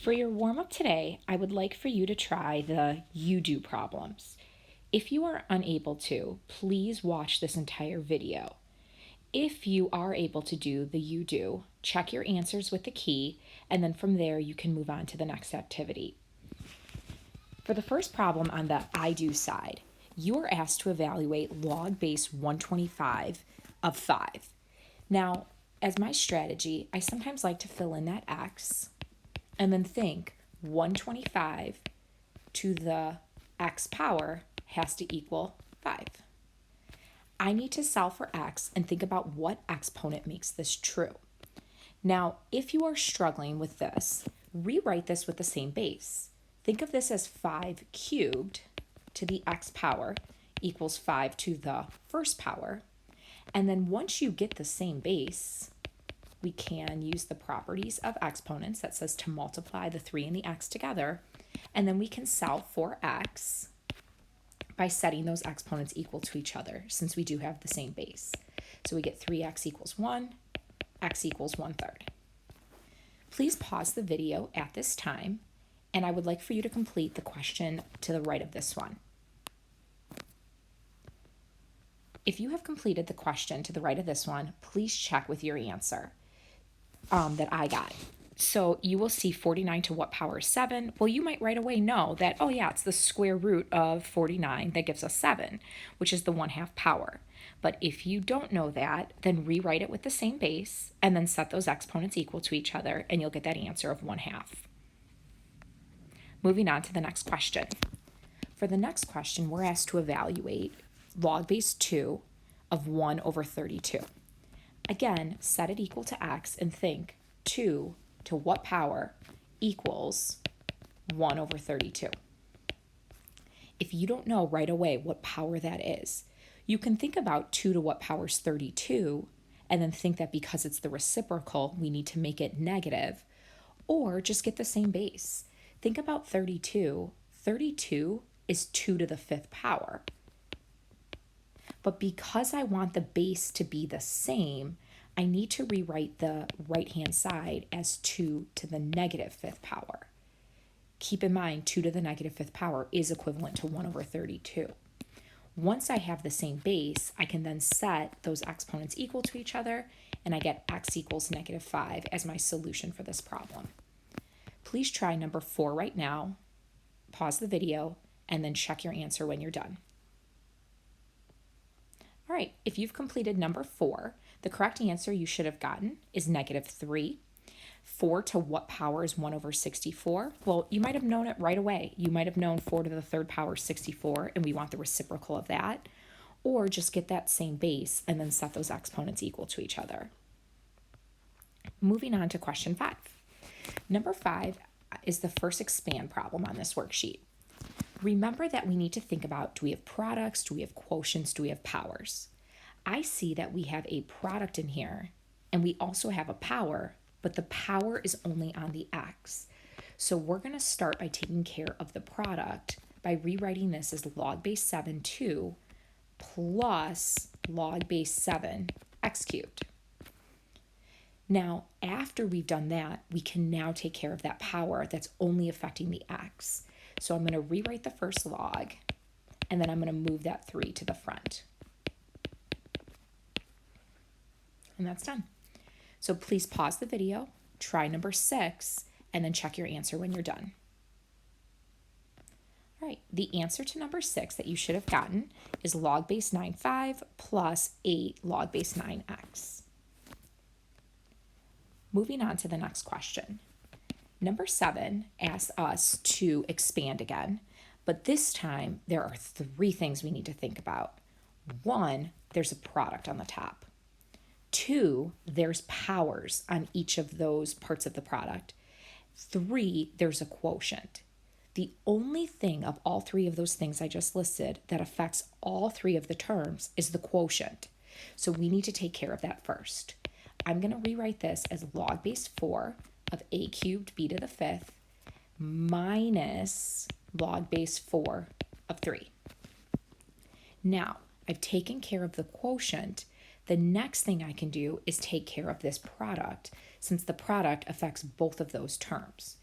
For your warm-up today, I would like for you to try the you do problems. If you are unable to, please watch this entire video. If you are able to do the you do, check your answers with the key, and then from there you can move on to the next activity. For the first problem on the I do side, you are asked to evaluate log base 125 of 5. Now, as my strategy, I sometimes like to fill in that x and then think 125 to the x power has to equal 5. I need to solve for x and think about what exponent makes this true. Now, if you are struggling with this, rewrite this with the same base. Think of this as 5 cubed to the x power equals 5 to the first power. And then once you get the same base, we can use the properties of exponents that says to multiply the 3 and the x together, and then we can solve for x by setting those exponents equal to each other since we do have the same base. So we get 3x equals 1, x equals 1/3. Please pause the video at this time, and I would like for you to complete the question to the right of this one. If you have completed the question to the right of this one, please check with your answer that I got. So you will see 49 to what power is 7? Well, you might right away know that, oh yeah, it's the square root of 49 that gives us 7, which is the 1/2 power. But if you don't know that, then rewrite it with the same base and then set those exponents equal to each other, and you'll get that answer of 1/2. Moving on to the next question. For the next question, we're asked to evaluate log base 2 of 1 over 32. Again, set it equal to x and think 2 to what power equals 1 over 32. If you don't know right away what power that is, you can think about 2 to what power is 32 and then think that because it's the reciprocal, we need to make it negative, or just get the same base. Think about 32. 32 is 2 to the 5th power. But because I want the base to be the same, I need to rewrite the right-hand side as 2 to the negative 5th power. Keep in mind, 2 to the negative 5th power is equivalent to 1 over 32. Once I have the same base, I can then set those exponents equal to each other, and I get x equals -5 as my solution for this problem. Please try number 4 right now, pause the video, and then check your answer when you're done. All right, if you've completed number 4, the correct answer you should have gotten is -3. 4 to what power is 1 over 64? Well, you might have known it right away. You might have known 4 to the 3rd power is 64, and we want the reciprocal of that. Or just get that same base and then set those exponents equal to each other. Moving on to question 5. Number 5 is the first expand problem on this worksheet. Remember that we need to think about, do we have products, do we have quotients, do we have powers? I see that we have a product in here, and we also have a power, but the power is only on the x. So we're going to start by taking care of the product by rewriting this as log base 7 2 plus log base 7 x cubed. Now, after we've done that, we can now take care of that power that's only affecting the x. So I'm going to rewrite the first log, and then I'm going to move that 3 to the front. And that's done. So please pause the video, try number 6, and then check your answer when you're done. All right, the answer to number 6 that you should have gotten is log base 9/5 plus 8 log base 9x. Moving on to the next question. Number 7 asks us to expand again, but this time there are 3 things we need to think about. 1, there's a product on the top. 2, there's powers on each of those parts of the product. 3, there's a quotient. The only thing of all 3 of those things I just listed that affects all 3 of the terms is the quotient. So we need to take care of that first. I'm going to rewrite this as log base 4 of a cubed b to the 5th minus log base 4 of 3. Now, I've taken care of the quotient. The next thing I can do is take care of this product, since the product affects both of those terms.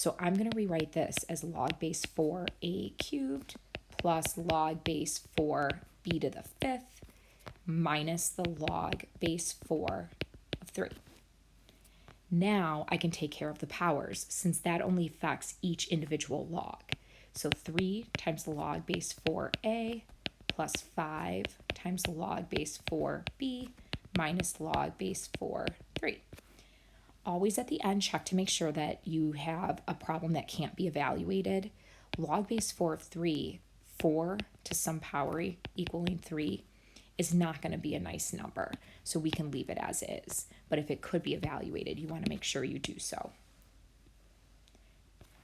So I'm going to rewrite this as log base 4a cubed plus log base 4b to the fifth minus the log base 4 of 3. Now I can take care of the powers since that only affects each individual log. So 3 times the log base 4a plus 5 times the log base 4b minus log base 4(3). Always at the end, check to make sure that you have a problem that can't be evaluated. Log base 4 of 3, 4 to some power equaling 3, is not going to be a nice number, so we can leave it as is. But if it could be evaluated, you want to make sure you do so.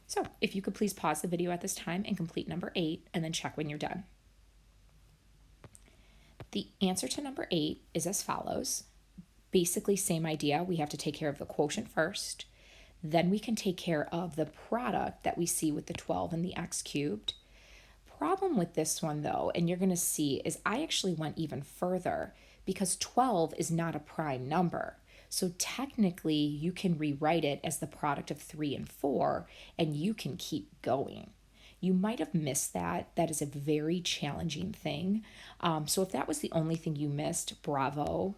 So if you could please pause the video at this time and complete number 8, and then check when you're done. The answer to number 8 is as follows. Basically, same idea. We have to take care of the quotient first. Then we can take care of the product that we see with the 12 and the x cubed. Problem with this one, though, and you're going to see, is I actually went even further because 12 is not a prime number. So technically, you can rewrite it as the product of 3 and 4, and you can keep going. You might have missed that. That is a very challenging thing. So if that was the only thing you missed, bravo.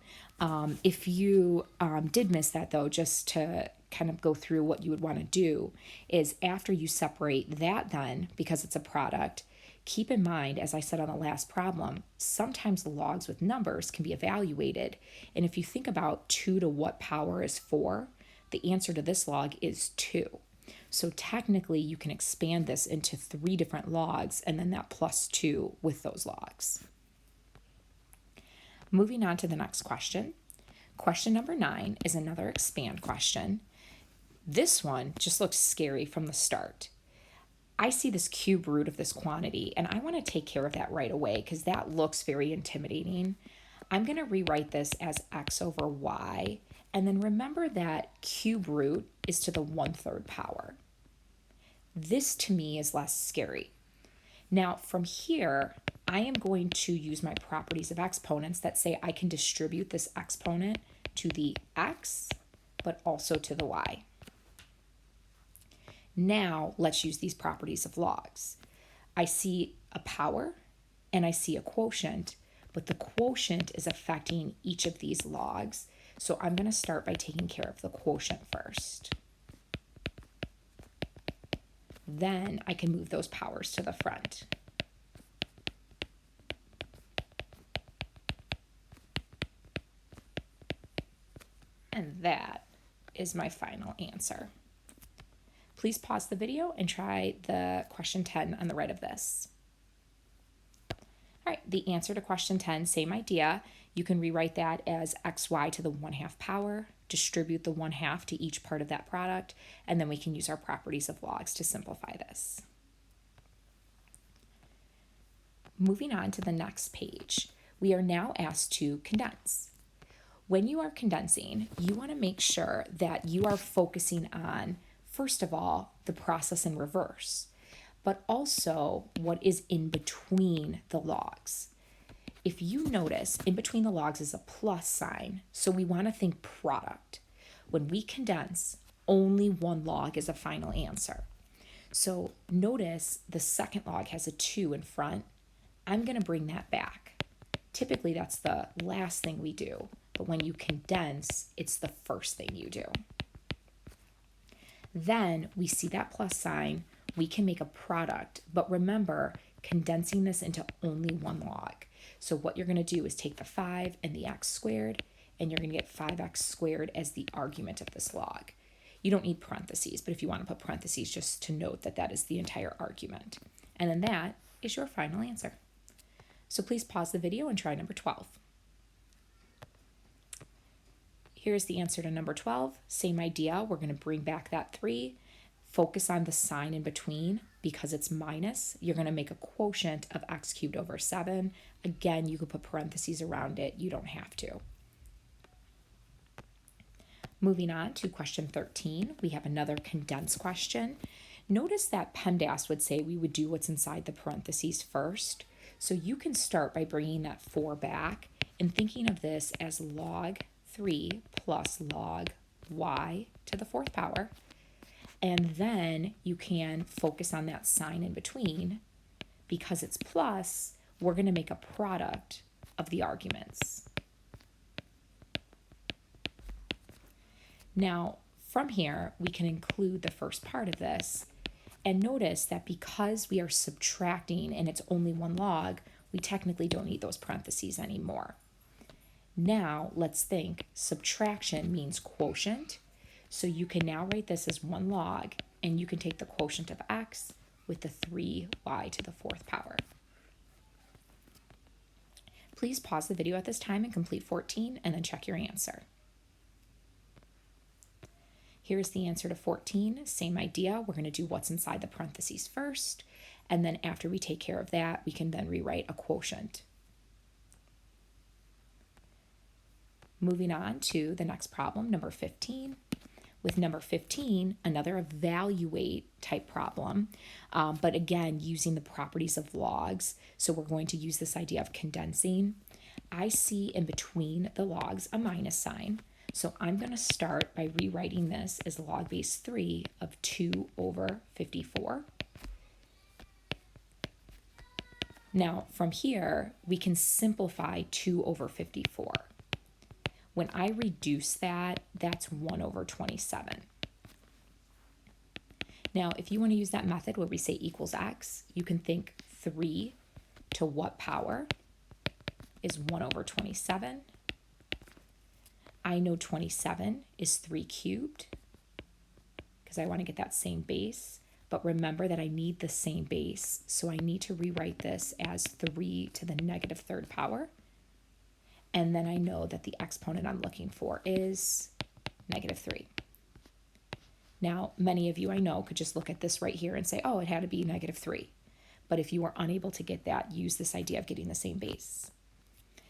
If you did miss that, though, just to kind of go through what you would want to do is after you separate that then, because it's a product, keep in mind, as I said on the last problem, sometimes the logs with numbers can be evaluated. And if you think about 2 to what power is 4, the answer to this log is 2. So technically, you can expand this into 3 different logs and then that plus 2 with those logs. Moving on to the next question. Question number 9 is another expand question. This one just looks scary from the start. I see this cube root of this quantity, and I want to take care of that right away because that looks very intimidating. I'm going to rewrite this as x over y, and then remember that cube root is to the 1/3 power. This to me is less scary. Now from here, I am going to use my properties of exponents that say I can distribute this exponent to the x, but also to the y. Now let's use these properties of logs. I see a power and I see a quotient, but the quotient is affecting each of these logs. So I'm going to start by taking care of the quotient first. Then I can move those powers to the front. And that is my final answer. Please pause the video and try the question 10 on the right of this. All right, the answer to question 10, same idea. You can rewrite that as xy to the 1/2 power, distribute the 1/2 to each part of that product, and then we can use our properties of logs to simplify this. Moving on to the next page, we are now asked to condense. When you are condensing, you want to make sure that you are focusing on, first of all, the process in reverse, but also what is in between the logs. If you notice, in between the logs is a plus sign, so we want to think product. When we condense, only one log is a final answer. So notice the second log has a 2 in front. I'm going to bring that back. Typically, that's the last thing we do, but when you condense, it's the first thing you do. Then we see that plus sign, we can make a product, but remember, condensing this into only one log. So what you're going to do is take the 5 and the x squared, and you're going to get 5x squared as the argument of this log. You don't need parentheses, but if you want to put parentheses, just to note that that is the entire argument. And then that is your final answer. So please pause the video and try number 12. Here's the answer to number 12. Same idea. We're going to bring back that 3. Focus on the sign in between because it's minus. You're going to make a quotient of x cubed over 7. Again, you could put parentheses around it. You don't have to. Moving on to question 13, we have another condensed question. Notice that PEMDAS would say we would do what's inside the parentheses first. So you can start by bringing that 4 back and thinking of this as log 3 plus log y to the 4th power. And then you can focus on that sign in between. Because it's plus, we're going to make a product of the arguments. Now, from here, we can include the first part of this. And notice that because we are subtracting and it's only one log, we technically don't need those parentheses anymore. Now, let's think. Subtraction means quotient. So you can now write this as one log, and you can take the quotient of x with the 3y to the 4th power. Please pause the video at this time and complete 14, and then check your answer. Here's the answer to 14. Same idea. We're going to do what's inside the parentheses first, and then after we take care of that, we can then rewrite a quotient. Moving on to the next problem, number 15. With number 15, another evaluate type problem, but again, using the properties of logs. So we're going to use this idea of condensing. I see in between the logs a minus sign. So I'm going to start by rewriting this as log base 3 of 2 over 54. Now, from here, we can simplify 2 over 54. When I reduce that, that's 1 over 27. Now, if you want to use that method where we say equals x, you can think 3 to what power is 1 over 27. I know 27 is 3 cubed because I want to get that same base. But remember that I need the same base, so I need to rewrite this as 3 to the negative 3rd power. And then I know that the exponent I'm looking for is negative 3. Now, many of you I know could just look at this right here and say, oh, it had to be negative 3. But if you are unable to get that, use this idea of getting the same base.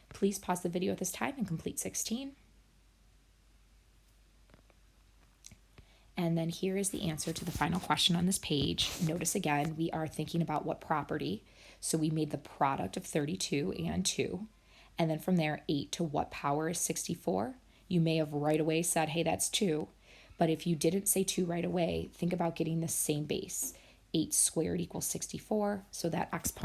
Please pause the video at this time and complete 16. And then here is the answer to the final question on this page. Notice again, we are thinking about what property. So we made the product of 32 and 2. And then from there, 8 to what power is 64? You may have right away said, hey, that's 2. But if you didn't say 2 right away, think about getting the same base. 8 squared equals 64, so that exponent